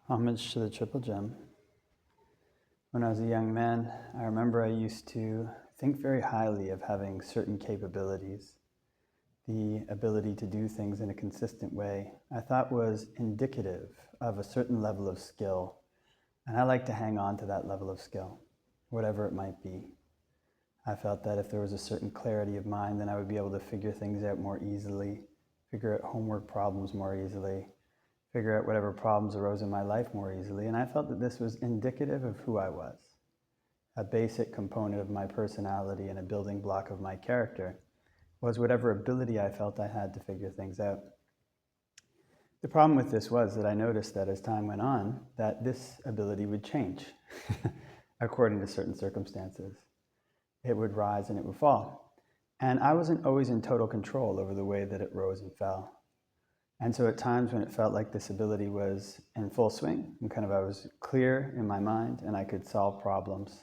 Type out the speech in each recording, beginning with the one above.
Homage to the Triple Gem. When I was a young man, I remember I used to think very highly of having certain capabilities. The ability to do things in a consistent way I thought was indicative of a certain level of skill, and I like to hang on to that level of skill, whatever it might be. I felt that if there was a certain clarity of mind, then I would be able to figure things out more easily, figure out homework problems more easily, figure out whatever problems arose in my life more easily, and I felt that this was indicative of who I was. A basic component of my personality and a building block of my character was whatever ability I felt I had to figure things out. The problem with this was that I noticed that as time went on, that this ability would change according to certain circumstances. It would rise and it would fall. And I wasn't always in total control over the way that it rose and fell. And so at times when it felt like this ability was in full swing, and I was clear in my mind and I could solve problems,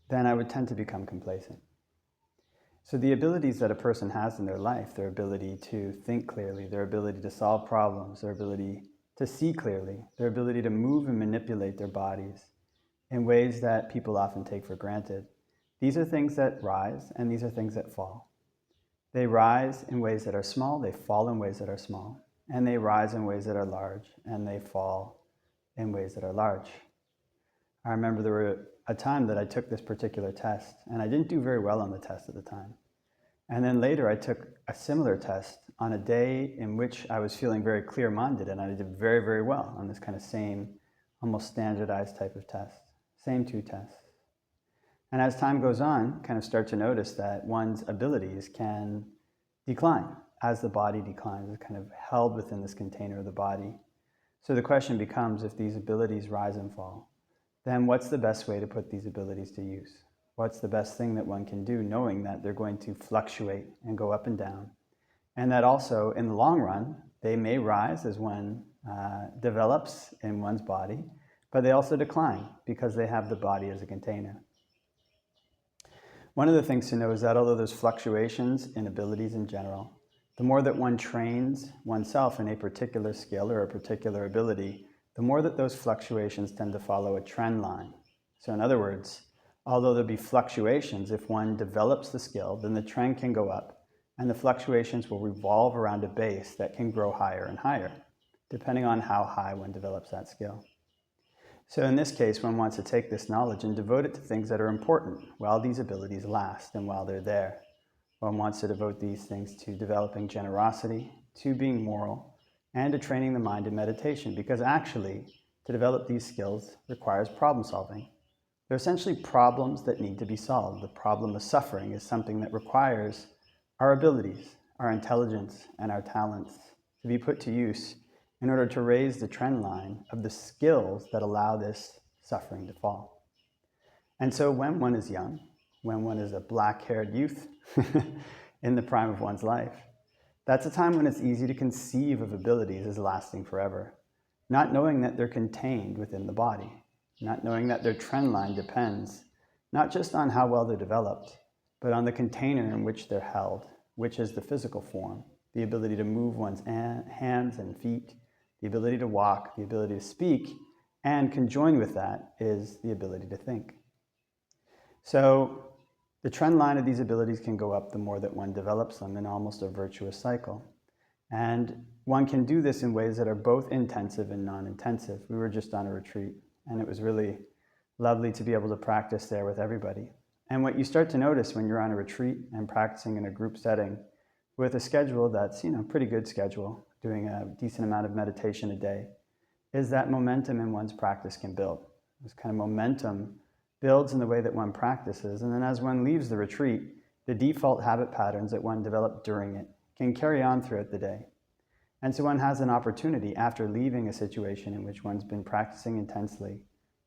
then I would tend to become complacent. So the abilities that a person has in their life, their ability to think clearly, their ability to solve problems, their ability to see clearly, their ability to move and manipulate their bodies in ways that people often take for granted, these are things that rise and these are things that fall. They rise in ways that are small, they fall in ways that are small, and they rise in ways that are large, and they fall in ways that are large. I remember there were a time that I took this particular test, and I didn't do very well on the test at the time. And then later I took a similar test on a day in which I was feeling very clear-minded, and I did very, very well on this kind of same, almost standardized type of test. Same two tests. And as time goes on, start to notice that one's abilities can decline as the body declines. It's held within this container of the body. So the question becomes, if these abilities rise and fall, then what's the best way to put these abilities to use? What's the best thing that one can do, knowing that they're going to fluctuate and go up and down, and that also in the long run they may rise as one develops in one's body, but they also decline because they have the body as a container. One of the things to know is that although there's fluctuations in abilities in general, the more that one trains oneself in a particular skill or a particular ability, the more that those fluctuations tend to follow a trend line. So in other words, although there'll be fluctuations, if one develops the skill, then the trend can go up, and the fluctuations will revolve around a base that can grow higher and higher, depending on how high one develops that skill. So in this case, one wants to take this knowledge and devote it to things that are important while these abilities last and while they're there. One wants to devote these things to developing generosity, to being moral, and to training the mind in meditation, because actually, to develop these skills requires problem solving. They're essentially problems that need to be solved. The problem of suffering is something that requires our abilities, our intelligence, and our talents to be put to use in order to raise the trend line of the skills that allow this suffering to fall. And so when one is young, when one is a black-haired youth in the prime of one's life, that's a time when it's easy to conceive of abilities as lasting forever, not knowing that they're contained within the body, not knowing that their trend line depends not just on how well they're developed, but on the container in which they're held, which is the physical form, the ability to move one's hands and feet, the ability to walk, the ability to speak, and conjoined with that is the ability to think. So the trend line of these abilities can go up the more that one develops them in almost a virtuous cycle. And one can do this in ways that are both intensive and non-intensive. We were just on a retreat, and it was really lovely to be able to practice there with everybody. And what you start to notice when you're on a retreat and practicing in a group setting with a schedule that's, pretty good schedule, doing a decent amount of meditation a day, is that momentum in one's practice can build. This momentum builds in the way that one practices, and then as one leaves the retreat, the default habit patterns that one developed during it can carry on throughout the day. And so one has an opportunity after leaving a situation in which one's been practicing intensely.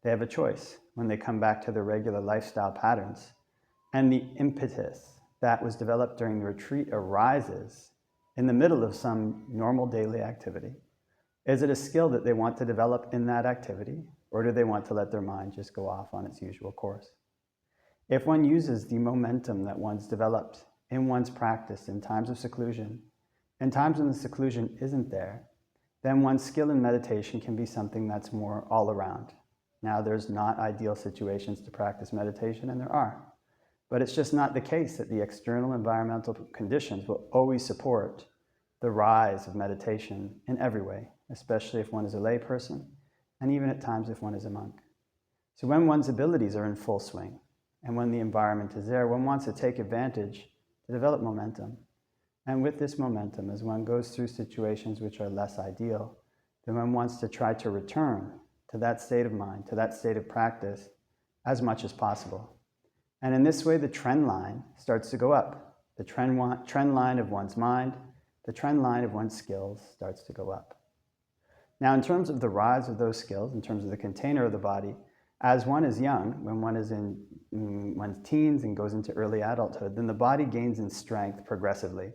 They have a choice when they come back to their regular lifestyle patterns, and the impetus that was developed during the retreat arises in the middle of some normal daily activity. Is it a skill that they want to develop in that activity, or do they want to let their mind just go off on its usual course? If one uses the momentum that one's developed in one's practice in times of seclusion, and times when the seclusion isn't there, then one's skill in meditation can be something that's more all around. Now, there's not ideal situations to practice meditation, and there are. But it's just not the case that the external environmental conditions will always support the rise of meditation in every way, especially if one is a lay person, and even at times if one is a monk. So when one's abilities are in full swing, and when the environment is there, one wants to take advantage to develop momentum. And with this momentum, as one goes through situations which are less ideal, then one wants to try to return to that state of mind, to that state of practice, as much as possible. And in this way, the trend line starts to go up. The trend line of one's mind, the trend line of one's skills starts to go up. Now, in terms of the rise of those skills, in terms of the container of the body, as one is young, when one is in one's teens and goes into early adulthood, then the body gains in strength progressively.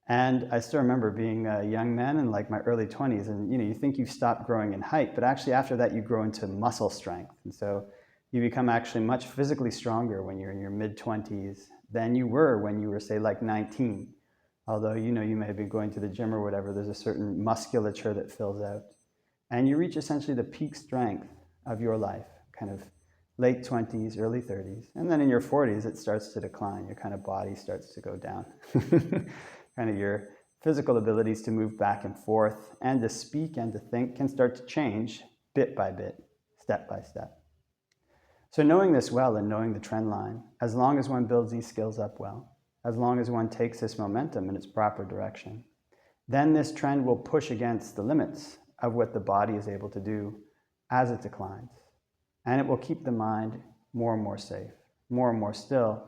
And I still remember being a young man in like my early 20s, and you think you've stopped growing in height, but actually after that you grow into muscle strength. And so you become actually much physically stronger when you're in your mid-20s than you were when you were, say, like 19. Although, you may be going to the gym or whatever, there's a certain musculature that fills out. And you reach essentially the peak strength of your life, kind of late 20s, early 30s. And then in your 40s, it starts to decline. Your kind of body starts to go down. Kind of your physical abilities to move back and forth and to speak and to think can start to change bit by bit, step by step. So knowing this well and knowing the trend line, as long as one builds these skills up well, as long as one takes this momentum in its proper direction, then this trend will push against the limits of what the body is able to do as it declines. And it will keep the mind more and more safe, more and more still,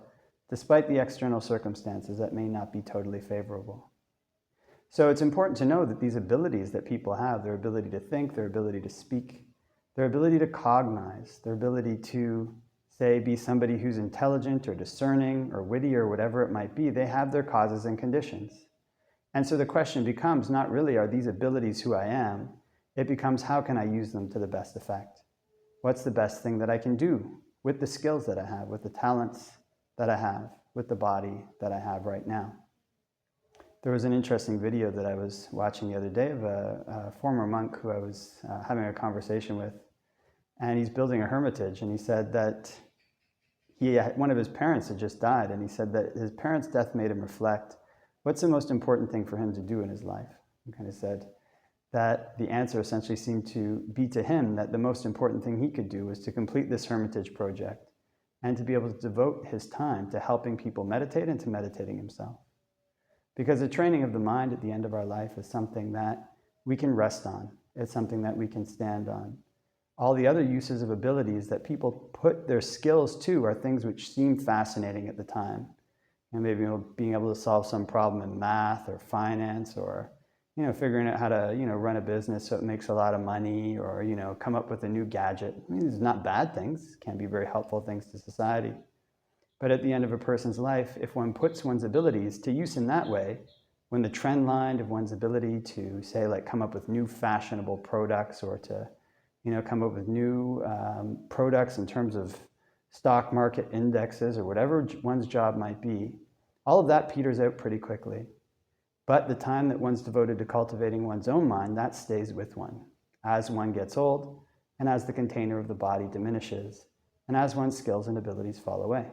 despite the external circumstances that may not be totally favorable. So it's important to know that these abilities that people have, their ability to think, their ability to speak, their ability to cognize, their ability to, say, be somebody who's intelligent or discerning or witty or whatever it might be, they have their causes and conditions. And so the question becomes not really, are these abilities who I am? It becomes, how can I use them to the best effect? What's the best thing that I can do with the skills that I have, with the talents that I have, with the body that I have right now? There was an interesting video that I was watching the other day of a former monk who I was having a conversation with, and he's building a hermitage, and he said that one of his parents had just died, and he said that his parents' death made him reflect, what's the most important thing for him to do in his life? He kind of said that the answer essentially seemed to be to him that the most important thing he could do was to complete this hermitage project and to be able to devote his time to helping people meditate and to meditating himself. Because the training of the mind at the end of our life is something that we can rest on. It's something that we can stand on. All the other uses of abilities that people put their skills to are things which seem fascinating at the time. And maybe being able to solve some problem in math or finance, or figuring out how to run a business so it makes a lot of money, or come up with a new gadget. I mean, these are not bad things, can be very helpful things to society. But at the end of a person's life, if one puts one's abilities to use in that way, when the trend line of one's ability to, say, like come up with new fashionable products, or to come up with new products in terms of stock market indexes, or whatever one's job might be, all of that peters out pretty quickly. But the time that one's devoted to cultivating one's own mind, that stays with one as one gets old, and as the container of the body diminishes, and as one's skills and abilities fall away.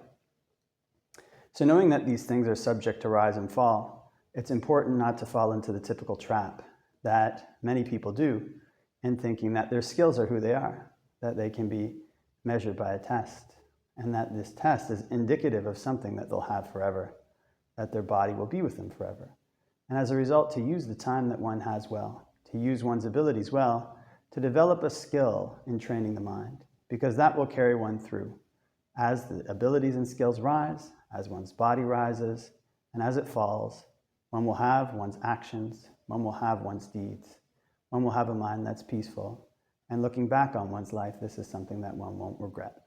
So knowing that these things are subject to rise and fall, it's important not to fall into the typical trap that many people do in thinking that their skills are who they are, that they can be measured by a test, and that this test is indicative of something that they'll have forever, that their body will be with them forever. And as a result, to use the time that one has well, to use one's abilities well, to develop a skill in training the mind, because that will carry one through. As the abilities and skills rise, as one's body rises, and as it falls, one will have one's actions, one will have one's deeds, one will have a mind that's peaceful. And looking back on one's life, this is something that one won't regret.